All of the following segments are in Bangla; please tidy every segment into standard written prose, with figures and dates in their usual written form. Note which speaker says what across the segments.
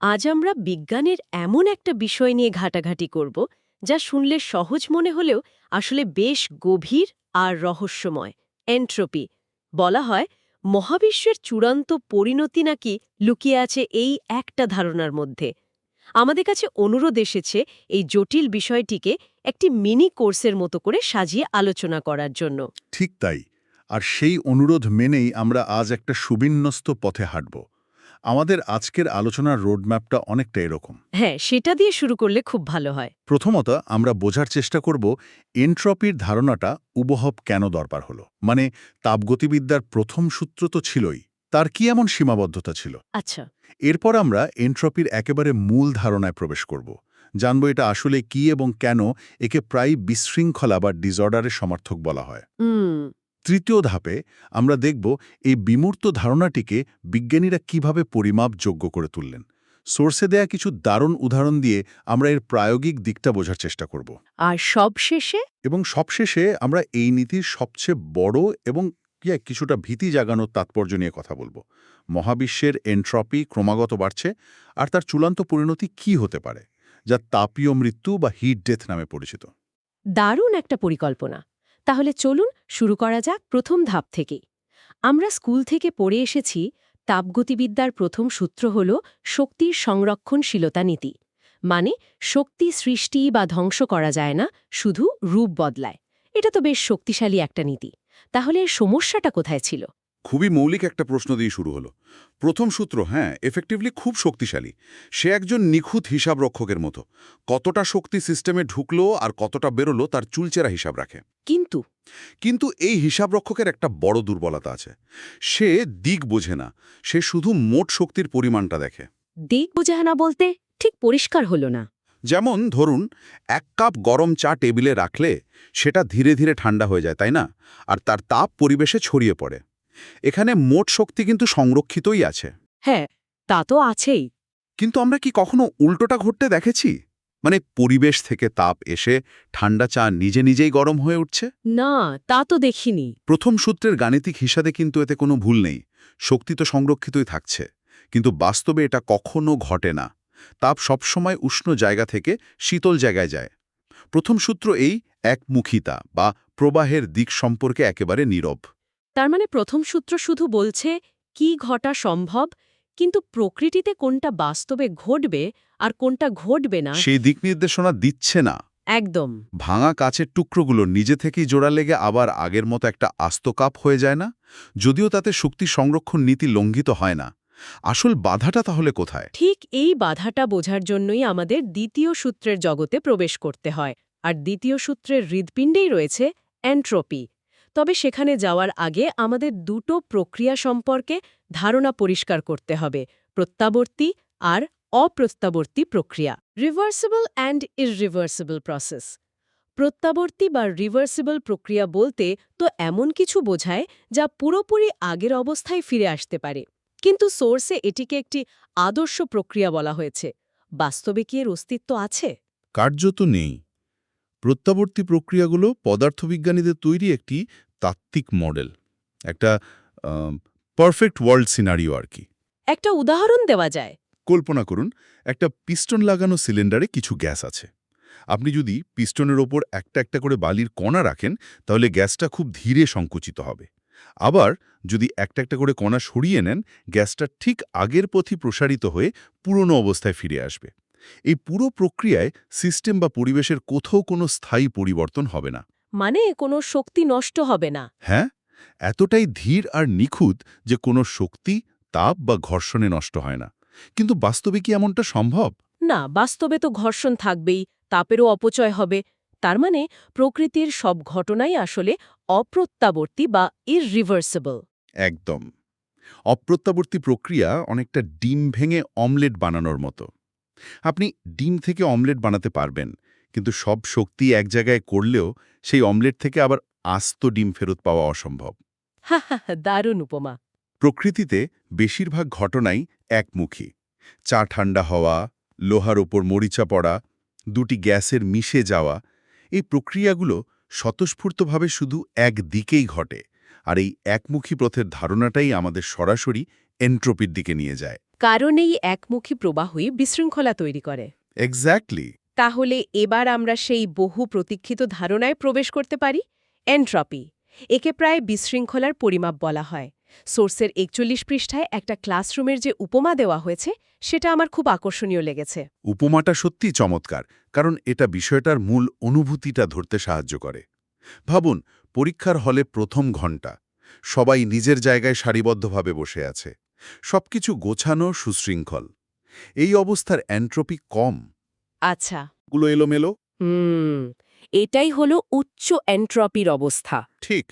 Speaker 1: আজ আমরা বিজ্ঞানের এমন একটা বিষয় নিয়ে ঘাটাঘাটি করব যা শুনলে সহজ মনে হলেও আসলে বেশ গভীর আর রহস্যময়। এন্ট্রপি। বলা হয় মহাবিশ্বের চূড়ান্ত পরিণতি নাকি লুকিয়ে আছে এই একটা ধারণার মধ্যে। আমাদের কাছে অনুরোধ এসেছে এই জটিল বিষয়টিকে একটি মিনি কোর্সের মতো করে সাজিয়ে আলোচনা করার জন্য।
Speaker 2: ঠিক তাই। আর সেই অনুরোধ মেনেই আমরা আজ একটা সুবিন্যস্ত পথে হাঁটব। আমাদের আজকের আলোচনার রোডম্যাপটা অনেকটা এরকম।
Speaker 1: হ্যাঁ, সেটা দিয়ে শুরু করলে খুব ভালো হয়।
Speaker 2: প্রথমত আমরা বোঝার চেষ্টা করব এন্ট্রপির ধারণাটা উবহব কেন দরকার হলো। মানে তাপগতিবিদ্যার প্রথম সূত্র তো ছিলই, তার কি এমন সীমাবদ্ধতা ছিল?
Speaker 1: আচ্ছা।
Speaker 2: এরপর আমরা এন্ট্রপির একেবারে মূল ধারণায় প্রবেশ করব। জানব এটা আসলে কি এবং কেন একে প্রায় বিশৃঙ্খলা বা ডিসঅর্ডারের সমর্থক বলা হয়।
Speaker 1: হুম।
Speaker 2: তৃতীয় ধাপে আমরা দেখব এই বিমূর্ত ধারণাটিকে বিজ্ঞানীরা কিভাবে পরিমাপযোগ্য করে তুললেন। সোর্সে দেয়া কিছু দারুণ উদাহরণ দিয়ে আমরা এর প্রায়োগিক দিকটা বোঝার চেষ্টা করব।
Speaker 1: আর সবশেষে
Speaker 2: এবং সবশেষে আমরা এই নীতির সবচেয়ে বড় এবং কিছুটা ভীতি জাগানোর তাৎপর্য নিয়ে কথা বলবো। মহাবিশ্বের এন্ট্রপি ক্রমাগত বাড়ছে, আর তার চূড়ান্ত পরিণতি কি হতে পারে, যা তাপীয় মৃত্যু বা হিট ডেথ নামে পরিচিত।
Speaker 1: দারুণ একটা পরিকল্পনা। তাহলে চলুন শুরু করা যাক প্রথম ধাপ থেকেই। আমরা স্কুল থেকে পড়ে এসেছি তাপগতিবিদ্যার প্রথম সূত্র হল শক্তির সংরক্ষণশীলতা নীতি। মানে শক্তি সৃষ্টি বা ধ্বংস করা যায় না, শুধু রূপ বদলায়। এটা তো বেশ শক্তিশালী একটা নীতি। তাহলে এর সমস্যাটা কোথায় ছিল?
Speaker 3: খুবই মৌলিক একটা প্রশ্ন দিয়ে শুরু হলো। প্রথম সূত্র, হ্যাঁ, এফেক্টিভলি খুব শক্তিশালী। সে একজন নিখুঁত হিসাবরক্ষকের মতো। কতটা শক্তি সিস্টেমে ঢুকলো আর কতটা বেরোলো তার চুলচেরা হিসাব রাখে।
Speaker 1: কিন্তু
Speaker 3: কিন্তু এই হিসাবরক্ষকের একটা বড় দুর্বলতা আছে। সে দিক বোঝে না, সে শুধু মোট শক্তির পরিমাণটা দেখে।
Speaker 1: দিক বোঝা না বলতে ঠিক পরিষ্কার হলো না।
Speaker 3: যেমন ধরুন, 1 কাপ গরম চা টেবিলে রাখলে সেটা ধীরে ধীরে ঠান্ডা হয়ে যায়, তাই না? আর তার তাপ পরিবেশে ছড়িয়ে পড়ে। এখানে মোট শক্তি কিন্তু সংরক্ষিতই আছে।
Speaker 1: হ্যাঁ, তা তো আছেই।
Speaker 3: কিন্তু আমরা কি কখনো উল্টোটা ঘটতে দেখেছি? মানে পরিবেশ থেকে তাপ এসে ঠান্ডা চা নিজে নিজেই গরম হয়ে উঠছে?
Speaker 1: না, তা তো দেখিনি।
Speaker 3: প্রথম সূত্রের গাণিতিক হিসাবে কিন্তু এতে কোনো ভুল নেই। শক্তি তো সংরক্ষিতই থাকছে। কিন্তু বাস্তবে এটা কখনো ঘটে না। তাপ সবসময় উষ্ণ জায়গা থেকে শীতল জায়গায় যায়। প্রথম সূত্র এই একমুখিতা বা প্রবাহের দিক সম্পর্কে একেবারে নীরব।
Speaker 1: তার মানে প্রথম সূত্র শুধু বলছে কি ঘটা সম্ভব, কিন্তু প্রকৃতিতে কোনটা বাস্তবে ঘটবে আর কোনটা ঘটবে না।
Speaker 3: সেই দিক নির্দেশনা দিচ্ছে না।
Speaker 1: একদম।
Speaker 3: ভাঙা কাচের টুকরোগুলো নিজে থেকেই জোড়া লেগে আবার আগের মতো একটা আস্ত কাপ হয়ে যায় না? যদিও তাতে শক্তি সংরক্ষণ নীতি লঙ্ঘিত হয় না। আসল বাধাটা তাহলে কোথায়?
Speaker 1: ঠিক এই বাধাটা বোঝার জন্যই আমাদের দ্বিতীয় সূত্রের জগতে প্রবেশ করতে হয়। আর দ্বিতীয় সূত্রের হৃৎপিণ্ডেই রয়েছে এন্ট্রপি। তবে সেখানে যাওয়ার আগে আমাদের দুটো প্রক্রিয়া সম্পর্কে ধারণা পরিষ্কার করতে হবে: প্রত্যাবর্তী আর অপ্রত্যাবর্তী প্রক্রিয়া। Reversible and irreversible process. প্রত্যাবর্তী বা রিভার্সিবল প্রক্রিয়া বলতে তো এমন কিছু বোঝায় যা পুরোপুরি আগের অবস্থায় ফিরে আসতে পারে। কিন্তু সোর্সে এটিকে একটি আদর্শ প্রক্রিয়া বলা হয়েছে। বাস্তবে কি এর অস্তিত্ব আছে?
Speaker 4: কার্যত নেই। প্রত্যাবর্তী প্রক্রিয়াগুলো পদার্থবিজ্ঞানীদের তৈরি একটি তাত্ত্বিক মডেল, একটা পারফেক্ট ওয়ার্ল্ড সিনারিও আর কি।
Speaker 1: একটা উদাহরণ দেওয়া যায়?
Speaker 4: কল্পনা করুন, একটা পিস্টন লাগানো সিলিন্ডারে কিছু গ্যাস আছে। আপনি যদি পিস্টনের ওপর একটা একটা করে বালির কণা রাখেন, তাহলে গ্যাসটা খুব ধীরে সংকুচিত হবে। আবার যদি একটা একটা করে কণা সরিয়ে নেন, গ্যাসটা ঠিক আগের পথই প্রসারিত হয়ে পুরনো অবস্থায় ফিরে আসবে। এই পুরো প্রক্রিয়ায় সিস্টেম বা পরিবেশের কোথাও কোনো স্থায়ী পরিবর্তন হবে না।
Speaker 1: মানে কোনো শক্তি নষ্ট হবে না?
Speaker 4: হ্যাঁ, এতটাই ধীর আর নিখুঁত যে কোনো শক্তি, তাপ বা ঘর্ষণে নষ্ট হয় না। কিন্তু বাস্তবে কি এমনটা সম্ভব?
Speaker 1: না, বাস্তবে তো ঘর্ষণ থাকবেই, তাপেরও অপচয় হবে। তার মানে প্রকৃতির সব ঘটনাই আসলে অপ্রত্যাবর্তী বা ইররিভার্সিবল।
Speaker 4: একদম। অপ্রত্যাবর্তী প্রক্রিয়া অনেকটা ডিম ভেঙে অমলেট বানানোর মতো। আপনি ডিম থেকে অমলেট বানাতে পারবেন, কিন্তু সব শক্তি এক জায়গায় করলেও সেই অমলেট থেকে আবার আস্ত ডিম ফেরত পাওয়া অসম্ভব।
Speaker 1: হা হা হা, দারুণ উপমা।
Speaker 4: প্রকৃতিতে বেশিরভাগ ঘটনাই একমুখী। চা ঠান্ডা হওয়া, লোহার ওপর মরিচা পড়া, দুটি গ্যাসের মিশে যাওয়া, এই প্রক্রিয়াগুলো স্বতঃস্ফূর্তভাবে শুধু একদিকেই ঘটে। আর এই একমুখী পথের ধারণাটাই আমাদের সরাসরি এন্ট্রপির দিকে নিয়ে যায়।
Speaker 1: কারণ এই একমুখী প্রবাহই বিশৃঙ্খলা তৈরি করে।
Speaker 4: এক্স্যাক্টলি।
Speaker 1: তাহলে এবার আমরা সেই বহু প্রতীক্ষিত ধারণায় প্রবেশ করতে পারি, এন্ট্রপি। একে প্রায় বিশৃঙ্খলার পরিমাপ বলা হয়। সোর্সের ৪১ পৃষ্ঠায় একটা ক্লাসরুমের যে উপমা দেওয়া হয়েছে সেটা আমার খুব আকর্ষণীয় লেগেছে।
Speaker 4: উপমাটা সত্যি চমৎকার, কারণ এটা বিষয়টার মূল অনুভূতিটা ধরতে সাহায্য করে। ভাবুন, পরীক্ষার হলে প্রথম ঘণ্টা, সবাই নিজের জায়গায় সারিবদ্ধভাবে বসে আছে, সবকিছু গোছানো, সুশৃঙ্খল। এই অবস্থার এন্ট্রপি কম,
Speaker 1: আচ্ছা,
Speaker 4: গুলো এলোমেলো।
Speaker 1: এটাই হলো উচ্চ এন্ট্রপির অবস্থা।
Speaker 4: ঠিক,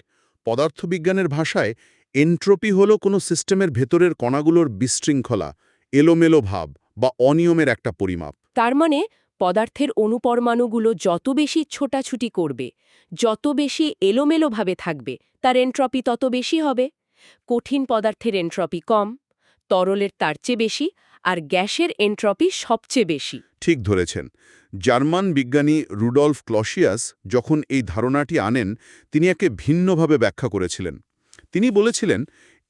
Speaker 4: পদার্থবিজ্ঞানের ভাষায় এন্ট্রপি হলো কোনো সিস্টেমের ভেতরের কণাগুলোর বিশৃঙ্খলা, এলোমেলো ভাব বা অনিয়মের একটা পরিমাপ।
Speaker 1: তার মানে পদার্থের অণুপরমাণুগুলো যত বেশি ছোটাছুটি করবে, যত বেশি এলোমেলোভাবে থাকবে, তার এন্ট্রপি তত বেশি হবে। কঠিন পদার্থের এন্ট্রপি কম, তরলের তার চেয়ে বেশি, আর গ্যাসের এন্ট্রপি সবচেয়ে বেশি।
Speaker 4: ঠিক ধরেছেন। জার্মান বিজ্ঞানী রুডল্ফ ক্লসিয়াস যখন এই ধারণাটি আনেন, তিনি একে ভিন্নভাবে ব্যাখ্যা করেছিলেন। তিনি বলেছিলেন,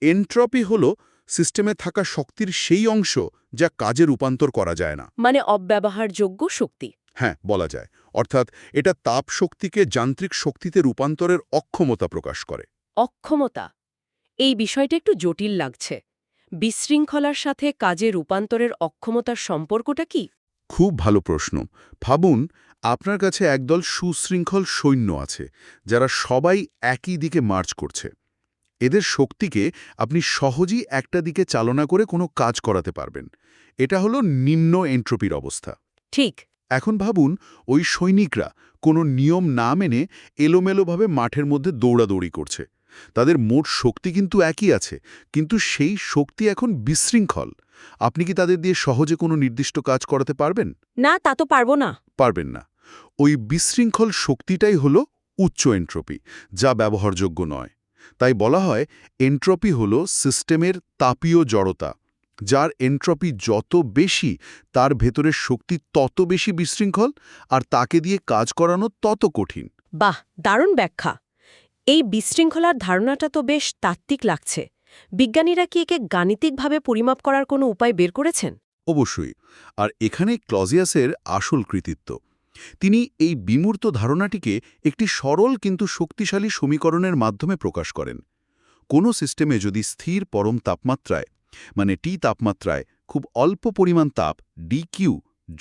Speaker 4: এন্ট্রপি হল সিস্টেমে থাকা শক্তির সেই অংশ যা কাজে রূপান্তর করা যায় না।
Speaker 1: মানে অব্যবহারযোগ্য শক্তি।
Speaker 4: হ্যাঁ, বলা যায়। অর্থাৎ এটা তাপ শক্তিকে যান্ত্রিক শক্তিতে রূপান্তরের অক্ষমতা প্রকাশ করে।
Speaker 1: অক্ষমতা, এই বিষয়টা একটু জটিল লাগছে। বিশৃঙ্খলার সাথে কাজে রূপান্তরের অক্ষমতার সম্পর্কটা কি?
Speaker 4: খুব ভালো প্রশ্ন। ভাবুন, আপনার কাছে একদল সুশৃঙ্খল সৈন্য আছে, যারা সবাই একই দিকে মার্চ করছে। এদের শক্তিকে আপনি সহজেই একটা দিকে চালনা করে কোনো কাজ করাতে পারবেন। এটা হলো নিম্ন এন্ট্রপির অবস্থা।
Speaker 1: ঠিক।
Speaker 4: এখন ভাবুন, ওই সৈনিকরা কোনো নিয়ম না মেনে এলোমেলোভাবে মাঠের মধ্যে দৌড়াদৌড়ি করছে। তাদের মোট শক্তি কিন্তু একই আছে, কিন্তু সেই শক্তি এখন বিশৃঙ্খল। আপনি কি তাদের দিয়ে সহজে কোনো নির্দিষ্ট কাজ করাতে পারবেন?
Speaker 1: না, তা তো পারবো না।
Speaker 4: পারবেন না। ওই বিশৃঙ্খল শক্তিটাই হলো উচ্চ এন্ট্রপি, যা ব্যবহারযোগ্য নয়। তাই বলা হয়, এন্ট্রপি হলো সিস্টেমের তাপীয় জড়তা। যার এন্ট্রপি যত বেশি, তার ভেতরের শক্তি তত বেশি বিশৃঙ্খল, আর তাকে দিয়ে কাজ করানো তত কঠিন।
Speaker 1: বাহ, দারুণ ব্যাখ্যা। এই বিশৃঙ্খলার ধারণাটা তো বেশ তাত্ত্বিক লাগছে। বিজ্ঞানীরা কি একে গাণিতিকভাবে পরিমাপ করার কোনো উপায় বের করেছেন?
Speaker 4: অবশ্যই। আর এখানে ক্লজিয়াসের আসল কৃতিত্ব। তিনি এই বিমূর্ত ধারণাটিকে একটি সরল কিন্তু শক্তিশালী সমীকরণের মাধ্যমে প্রকাশ করেন। কোনো সিস্টেমে যদি স্থির পরম তাপমাত্রায়, মানে টি তাপমাত্রায় খুব অল্প পরিমাণ তাপ dQ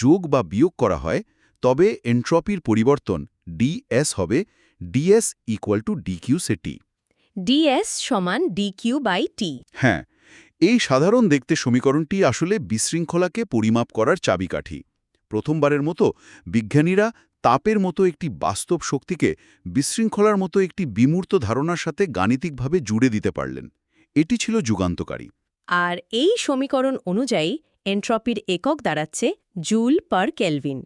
Speaker 4: যোগ বা বিয়োগ করা হয়, তবে এন্ট্রপির পরিবর্তন ds হবে ds = dQ সে T।
Speaker 1: ds সমান dQ/T।
Speaker 4: হ্যাঁ, এই সাধারণ দেখতে সমীকরণটি আসলে বিশৃঙ্খলাকে পরিমাপ করার চাবিকাঠি। প্রথমবারের মতো বিজ্ঞানীরা তাপের মতো একটি বাস্তব শক্তিকে বিশৃঙ্খলার মতো একটি বিমূর্ত ধারণার সাথে গাণিতিকভাবে জুড়ে দিতে পারলেন। এটি ছিল যুগান্তকারী।
Speaker 1: আর এই সমীকরণ অনুযায়ী এন্ট্রপির একক দাঁড়াচ্ছে জুল পার কেলভিন।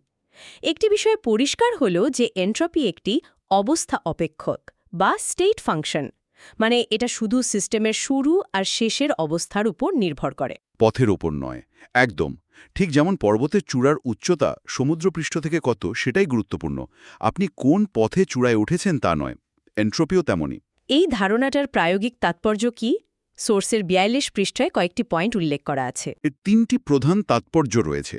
Speaker 1: একটি বিষয়ে পরিষ্কার হল যে এন্ট্রপি একটি অবস্থা অপেক্ষক বা স্টেট ফাংশন, মানে এটা শুধু সিস্টেমের শুরু আর শেষের অবস্থার উপর নির্ভর করে।
Speaker 4: পথের ওপর নয়, একদম। ঠিক যেমন পর্বতের চূড়ার উচ্চতা সমুদ্রপৃষ্ঠ থেকে কত সেটাই গুরুত্বপূর্ণ, আপনি কোন পথে চূড়ায় উঠেছেন তা নয়। এন্ট্রপিও তেমনই।
Speaker 1: এই ধারণাটার প্রায়োগিক তাৎপর্য কি? সোর্সের ৪২ পৃষ্ঠায় কয়েকটি পয়েন্ট উল্লেখ করা আছে।
Speaker 4: এর ৩টি প্রধান তাৎপর্য রয়েছে।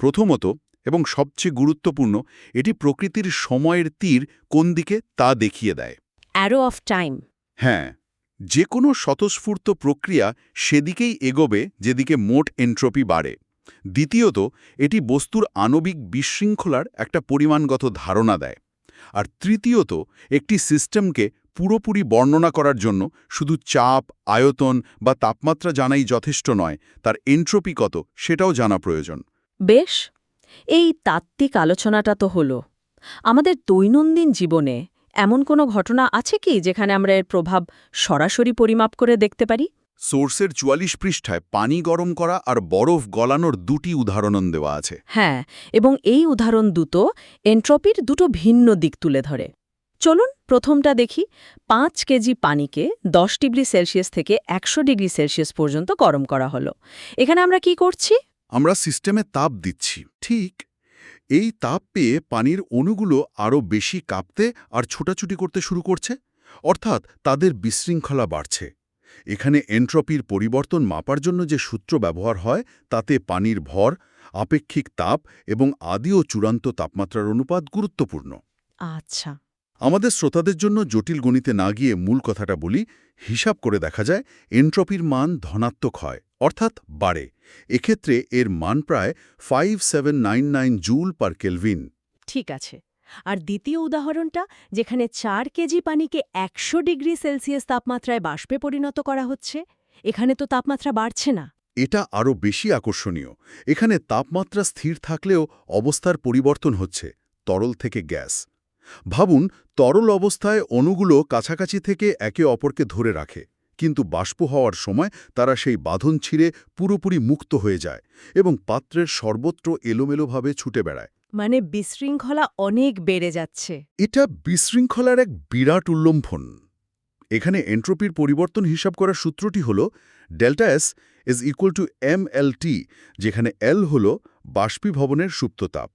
Speaker 4: প্রথমত, এবং সবচেয়ে গুরুত্বপূর্ণ, এটি প্রকৃতির সময়ের তীর কোন দিকে তা দেখিয়ে দেয়।
Speaker 1: Arrow of time.
Speaker 4: হ্যাঁ, যে কোনো স্বতঃস্ফূর্ত প্রক্রিয়া সেদিকেই এগোবে যেদিকে মোট এন্ট্রপি বাড়ে। দ্বিতীয়ত, এটি বস্তুর আণবিক বিশৃঙ্খলার একটা পরিমাণগত ধারণা দেয়। আর তৃতীয়ত, একটি সিস্টেমকে পুরোপুরি বর্ণনা করার জন্য শুধু চাপ, আয়তন বা তাপমাত্রা জানাই যথেষ্ট নয়, তার এন্ট্রপি কত সেটাও জানা প্রয়োজন।
Speaker 1: বেশ, এই তাত্ত্বিক আলোচনাটা তো হলো। আমাদের দৈনন্দিন জীবনে এমন কোনো ঘটনা আছে কি যেখানে আমরা এর প্রভাব সরাসরি পরিমাপ করে দেখতে পারি?
Speaker 4: সোর্সের ৪৪ পৃষ্ঠায় পানি গরম করা আর বরফ গলানোর দুটি উদাহরণ দেওয়া আছে।
Speaker 1: হ্যাঁ, এবং এই উদাহরণ দুটো এন্ট্রপির দুটো ভিন্ন দিক তুলে ধরে। চলুন প্রথমটা দেখি। ৫ কেজি পানিকে ১০ ডিগ্রি সেলসিয়াস থেকে ১০০ ডিগ্রি সেলসিয়াস পর্যন্ত গরম করা হলো। এখানে আমরা কি করছি?
Speaker 4: আমরা সিস্টেমে তাপ দিচ্ছি, ঠিক। এই তাপ পেয়ে পানির অণুগুলো আরও বেশি কাঁপতে আর ছোটাছুটি করতে শুরু করছে, অর্থাৎ তাদের বিশৃঙ্খলা বাড়ছে। এখানে এন্ট্রপির পরিবর্তন মাপার জন্য যে সূত্র ব্যবহার হয় তাতে পানির ভর, আপেক্ষিক তাপ এবং আদি ও চূড়ান্ত তাপমাত্রার অনুপাত গুরুত্বপূর্ণ।
Speaker 1: আচ্ছা।
Speaker 4: আমাদের শ্রোতাদের জন্য জটিল গণিতে না গিয়ে মূল কথাটা বলি, হিসাব করে দেখা যায় এন্ট্রপির মান ধনাত্মক হয়, অর্থাৎ বাড়ে। এক্ষেত্রে এর মান প্রায় 5799 জুল পার কেলভিন।
Speaker 1: ঠিক আছে। আর দ্বিতীয় উদাহরণটা, যেখানে 4 কেজি পানিকে 100 ডিগ্রি সেলসিয়াস তাপমাত্রায় বাষ্পে পরিণত করা হচ্ছে, এখানে তো তাপমাত্রা বাড়ছে না।
Speaker 4: এটা আরও বেশি আকর্ষণীয়। এখানে তাপমাত্রা স্থির থাকলেও অবস্থার পরিবর্তন হচ্ছে, তরল থেকে গ্যাস। ভাবুন, তরল অবস্থায় অণুগুলো কাছাকাছি থেকে একে অপরকে ধরে রাখে, কিন্তু বাষ্প হওয়ার সময় তারা সেই বাঁধন ছিঁড়ে পুরোপুরি মুক্ত হয়ে যায় এবং পাত্রের সর্বত্র এলোমেলোভাবে ছুটে বেড়ায়।
Speaker 1: মানে বিশৃঙ্খলা অনেক বেড়ে যাচ্ছে।
Speaker 4: এটা বিশৃঙ্খলার এক বিরাট উল্লম্ফন। এখানে এন্ট্রপির পরিবর্তন হিসাব করার সূত্রটি হল delta S is equal to mLT, যেখানে L হল বাষ্পীভবনের সুপ্ত তাপ।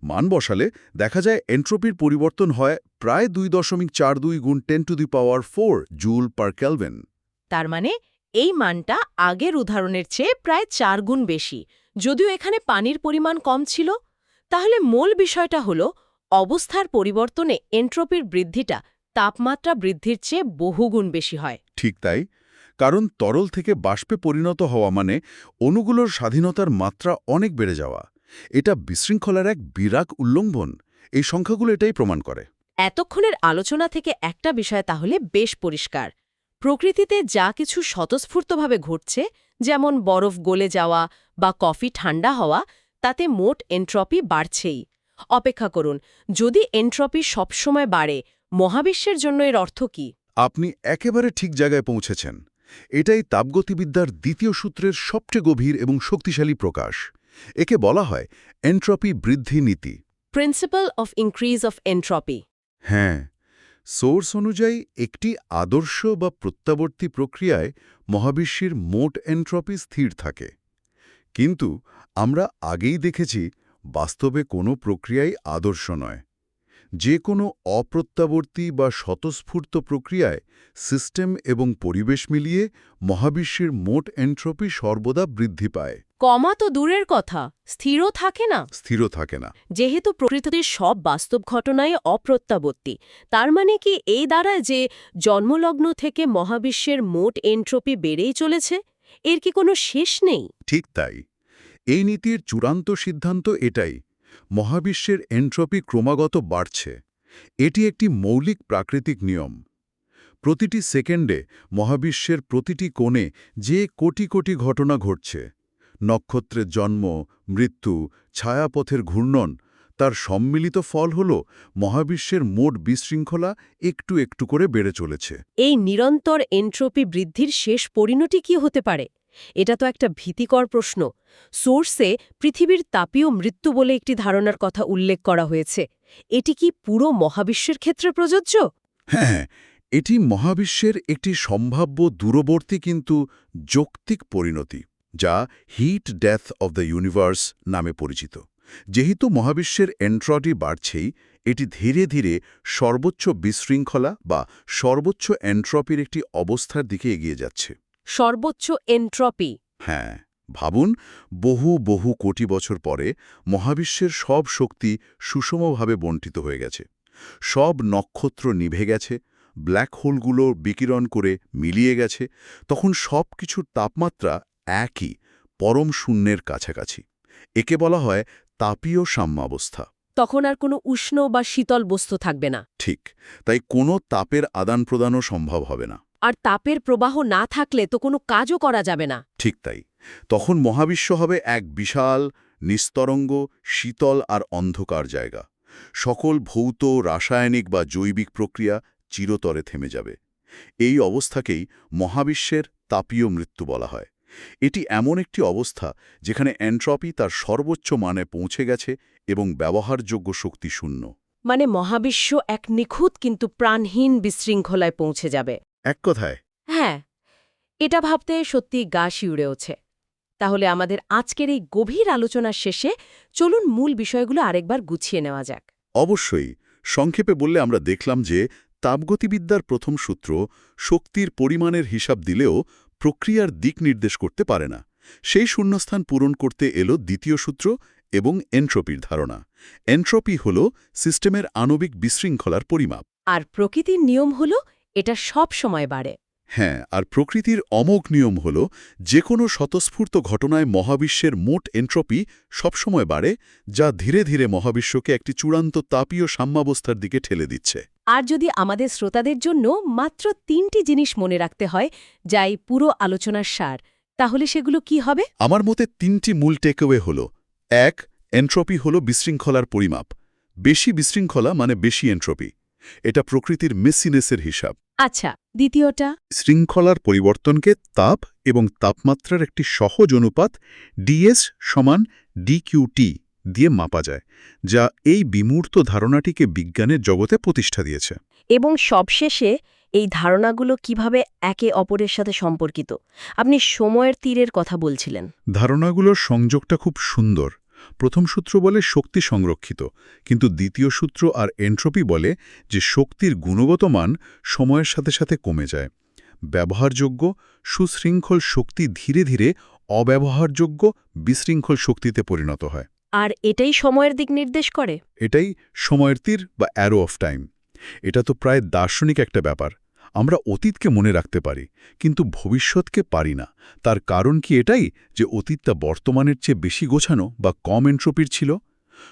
Speaker 4: মান বসালে দেখা যায় এন্ট্রপির পরিবর্তন হয় প্রায় 2.42 গুণ 10⁴ জুল পার কেলভিন।
Speaker 1: তার মানে এই মানটা আগের উদাহরণের চেয়ে প্রায় 4 গুণ বেশি। যদিও এখানে পানির পরিমাণ কম ছিল। তাহলে মূল বিষয়টা হলো, অবস্থার পরিবর্তনে এন্ট্রপির বৃদ্ধিটা তাপমাত্রা বৃদ্ধির চেয়ে বহুগুণ বেশি হয়।
Speaker 4: ঠিক তাই, কারণ তরল থেকে বাষ্পে পরিণত হওয়া মানে অণুগুলোর স্বাধীনতার মাত্রা অনেক বেড়ে যাওয়া। এটা বিশৃঙ্খলার এক বিরাট উল্লঙ্ঘন। এই সংখ্যাগুলো এটাই প্রমাণ করে।
Speaker 1: এতক্ষণের আলোচনা থেকে একটা বিষয় তাহলে বেশ পরিষ্কার। প্রকৃতিতে যা কিছু স্বতঃস্ফূর্তভাবে ঘটছে, যেমন বরফ গলে যাওয়া বা কফি ঠান্ডা হওয়া, তাতে মোট এন্ট্রপি বাড়ছেই। অপেক্ষা করুন, যদি এন্ট্রপি সবসময় বাড়ে, মহাবিশ্বের জন্য এর অর্থ কি?
Speaker 4: আপনি একেবারে ঠিক জায়গায় পৌঁছেছেন। এটাই তাপগতিবিদ্যার দ্বিতীয় সূত্রের সবচেয়ে গভীর এবং শক্তিশালী প্রকাশ। একে বলা হয় এন্ট্রপি বৃদ্ধি নীতি।
Speaker 1: Principal of increase of entropy.
Speaker 4: হ্যাঁ, সোর্স অনুযায়ী একটি আদর্শ বা প্রত্যাবর্তী প্রক্রিয়ায় মহাবিশ্বের মোট এন্ট্রপি স্থির থাকে। কিন্তু আমরা আগেই দেখেছি, বাস্তবে কোনো প্রক্রিয়াই আদর্শ নয়। যে কোনো অপ্রত্যাবর্তী বা স্বতঃস্ফূর্ত প্রক্রিয়ায় সিস্টেম এবং পরিবেশ মিলিয়ে মহাবিশ্বের মোট এন্ট্রপি সর্বদা বৃদ্ধি পায়।
Speaker 1: কমা তো দূরের কথা, স্থিরও থাকে না।
Speaker 4: স্থিরও থাকে না।
Speaker 1: যেহেতু প্রকৃতির সব বাস্তব ঘটনাই অপ্রত্যাবর্তী, তার মানে কি এই দাঁড়ায় যে জন্মলগ্ন থেকে মহাবিশ্বের মোট এন্ট্রপি বেড়েই চলেছে? এর কি কোনো শেষ নেই?
Speaker 4: ঠিক তাই। এই নীতির চূড়ান্ত সিদ্ধান্ত এটাই, মহাবিশ্বের এন্ট্রপি ক্রমাগত বাড়ছে। এটি একটি মৌলিক প্রাকৃতিক নিয়ম। প্রতিটি সেকেন্ডে মহাবিশ্বের প্রতিটি কোণে যে কোটি কোটি ঘটনা ঘটছে, নক্ষত্রের জন্ম, মৃত্যু, ছায়াপথের ঘূর্ণন, তার সম্মিলিত ফল হল মহাবিশ্বের মোট বিশৃঙ্খলা একটু একটু করে বেড়ে চলেছে।
Speaker 1: এই নিরন্তর এন্ট্রপি বৃদ্ধির শেষ পরিণতি কি হতে পারে? এটা তো একটা ভীতিকর প্রশ্ন। সোর্সে পৃথিবীর তাপীয় মৃত্যু বলে একটি ধারণার কথা উল্লেখ করা হয়েছে। এটি কি পুরো মহাবিশ্বের ক্ষেত্রে প্রযোজ্য?
Speaker 4: হ্যাঁ, এটি মহাবিশ্বের একটি সম্ভাব্য দূরবর্তী কিন্তু যৌক্তিক পরিণতি, যা heat death of the universe নামে পরিচিত। যেহেতু মহাবিশ্বের এন্ট্রপি বাড়ছেই, এটি ধীরে ধীরে সর্বোচ্চ বিশৃঙ্খলা বা সর্বোচ্চ এন্ট্রপির একটি অবস্থার দিকে এগিয়ে যাচ্ছে।
Speaker 1: সর্বোচ্চ এন্ট্রপি?
Speaker 4: হ্যাঁ, ভাবুন, বহু বহু কোটি বছর পরে মহাবিশ্বের সব শক্তি সুষমভাবে বণ্টিত হয়ে গেছে। সব নক্ষত্র নিভে গেছে, ব্ল্যাক হোলগুলো বিকিরণ করে মিলিয়ে গেছে। তখন সব কিছুর তাপমাত্রা একই, পরম শূন্যের কাছাকাছি। একে বলা হয় তাপীয় সাম্যাবস্থা।
Speaker 1: তখন আর কোনো উষ্ণ বা শীতল বস্তু থাকবে না।
Speaker 4: ঠিক, তাই কোনো তাপের আদান প্রদানও সম্ভব হবে না।
Speaker 1: আর তাপের প্রবাহ না থাকলে তো কোনো কাজও করা যাবে না।
Speaker 4: ঠিক তাই। তখন মহাবিশ্ব হবে এক বিশাল, নিস্তরঙ্গ, শীতল আর অন্ধকার জায়গা। সকল ভৌত, রাসায়নিক বা জৈবিক প্রক্রিয়া চিরতরে থেমে যাবে। এই অবস্থাকেই মহাবিশ্বের তাপীয় মৃত্যু বলা হয়। এটি এমন একটি অবস্থা যেখানে এন্ট্রপি তার সর্বোচ্চ মানে পৌঁছে গেছে এবং ব্যবহারযোগ্য শক্তি শূন্য।
Speaker 1: মানে মহাবিশ্ব এক নিখুঁত কিন্তু প্রাণহীন বিশৃঙ্খলায় পৌঁছে যাবে।
Speaker 4: এক কথায়।
Speaker 1: হ্যাঁ, এটা ভাবতে সত্যি গা শিউরে ওঠে। তাহলে আমাদের আজকের এই গভীর আলোচনার শেষে চলুন মূল বিষয়গুলো আরেকবার গুছিয়ে নেওয়া যাক।
Speaker 4: অবশ্যই। সংক্ষেপে বললে আমরা দেখলাম যে
Speaker 3: তাপগতিবিদ্যার প্রথম সূত্র শক্তির পরিমাণের হিসাব দিলেও প্রক্রিয়ার দিক নির্দেশ করতে পারে না। সেই শূন্যস্থান পূরণ করতে এলো দ্বিতীয় সূত্র এবং এনট্রপির ধারণা। এনট্রপি হল সিস্টেমের আণবিক বিশৃঙ্খলার পরিমাপ।
Speaker 1: আর প্রকৃতির নিয়ম হলো এটা সব সময় বাড়ে।
Speaker 3: হ্যাঁ, আর প্রকৃতির অমোঘ নিয়ম হল যে কোনো স্বতঃস্ফূর্ত ঘটনায় মহাবিশ্বের মোট এনট্রপি সবসময় বাড়ে, যা ধীরে ধীরে মহাবিশ্বকে একটি চূড়ান্ত তাপীয় সাম্যাবস্থার দিকে ঠেলে দিচ্ছে।
Speaker 1: আর যদি আমাদের শ্রোতাদের জন্য মাত্র 3টি জিনিস মনে রাখতে হয়, যা এই পুরো আলোচনার সার, তাহলে সেগুলো কি হবে?
Speaker 3: আমার মতে 3টি মূল টেকওয়ে হল: 1. এনট্রপি হল বিশৃঙ্খলার পরিমাপ। বেশি বিশৃঙ্খলা মানে বেশি এনট্রপি। এটা প্রকৃতির মেসিনেসের হিসাব।
Speaker 1: আচ্ছা, দ্বিতীয়টা?
Speaker 3: শৃঙ্খলার পরিবর্তনকে তাপ এবং তাপমাত্রার একটি সহজ অনুপাত ds সমান dQT দিয়ে মাপা যায়, যা এই বিমূর্ত ধারণাটিকে বিজ্ঞানের জগতে প্রতিষ্ঠা দিয়েছে।
Speaker 5: এবং সবশেষে এই ধারণাগুলো কিভাবে একে অপরের সাথে সম্পর্কিত? আপনি সময়ের তীরের কথা বলছিলেন।
Speaker 3: ধারণাগুলোর সংযোগটা খুব সুন্দর। প্রথম সূত্র বলে শক্তি সংরক্ষিত, কিন্তু দ্বিতীয় সূত্র আর এনট্রপি বলে যে শক্তির গুণগত মান সময়ের সাথে সাথে কমে যায়। ব্যবহারযোগ্য সুশৃঙ্খল শক্তি ধীরে ধীরে অব্যবহারযোগ্য বিশৃঙ্খল শক্তিতে পরিণত হয়।
Speaker 5: আর এটাই সময়ের দিক নির্দেশ করে।
Speaker 3: এটাই সময়ের তীর বা অ্যারো অফ টাইম। এটা তো প্রায় দার্শনিক একটা ব্যাপার। আমরা অতীতকে মনে রাখতে পারি, কিন্তু ভবিষ্যৎকে পারি না। তার কারণ কি এটাই যে অতীতটা বর্তমানের চেয়ে বেশি গোছানো বা কম এনট্রপির ছিল?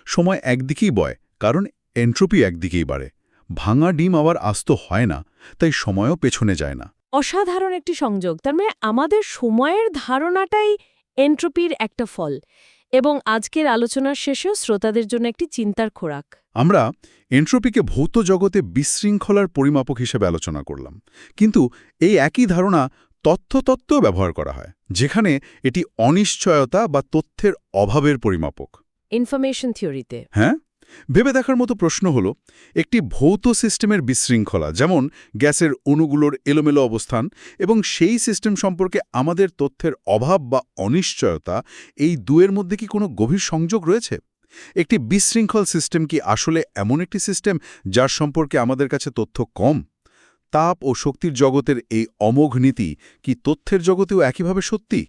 Speaker 3: সময় একদিকেই বয়, কারণ এনট্রপি একদিকেই বাড়ে। ভাঙা ডিম আবার আস্ত হয় না, তাই সময়ও পেছনে যায় না।
Speaker 1: অসাধারণ একটি সংযোগ। তার মানে আমাদের সময়ের ধারণাটাই এনট্রপির একটা ফল। এবং আজকের আলোচনার শেষেও শ্রোতাদের জন্য একটি চিন্তার খোরাক।
Speaker 3: আমরা এনট্রপিকে ভৌত জগতে বিশৃঙ্খলার পরিমাপক হিসেবে আলোচনা করলাম, কিন্তু এই একই ধারণা তথ্যতত্ত্বেও ব্যবহার করা হয়, যেখানে এটি অনিশ্চয়তা বা তথ্যের অভাবের পরিমাপক।
Speaker 1: ইনফরমেশন থিওরিতে।
Speaker 3: হ্যাঁ, ভেবে দেখার মতো প্রশ্ন হলো, একটি ভৌত সিস্টেমের বিশৃঙ্খলা, যেমন গ্যাসের অণুগুলোর এলোমেলো অবস্থান, এবং সেই সিস্টেম সম্পর্কে আমাদের তথ্যের অভাব বা অনিশ্চয়তা, এই দুয়ের মধ্যে কি কোনো গভীর সংযোগ রয়েছে? একটি বিশৃঙ্খল সিস্টেম কি আসলে এমন একটি সিস্টেম যার সম্পর্কে আমাদের কাছে তথ্য কম? তাপ ও শক্তির জগতের এই অমোঘ নীতি কি তথ্যের জগতেও একইভাবে সত্যি?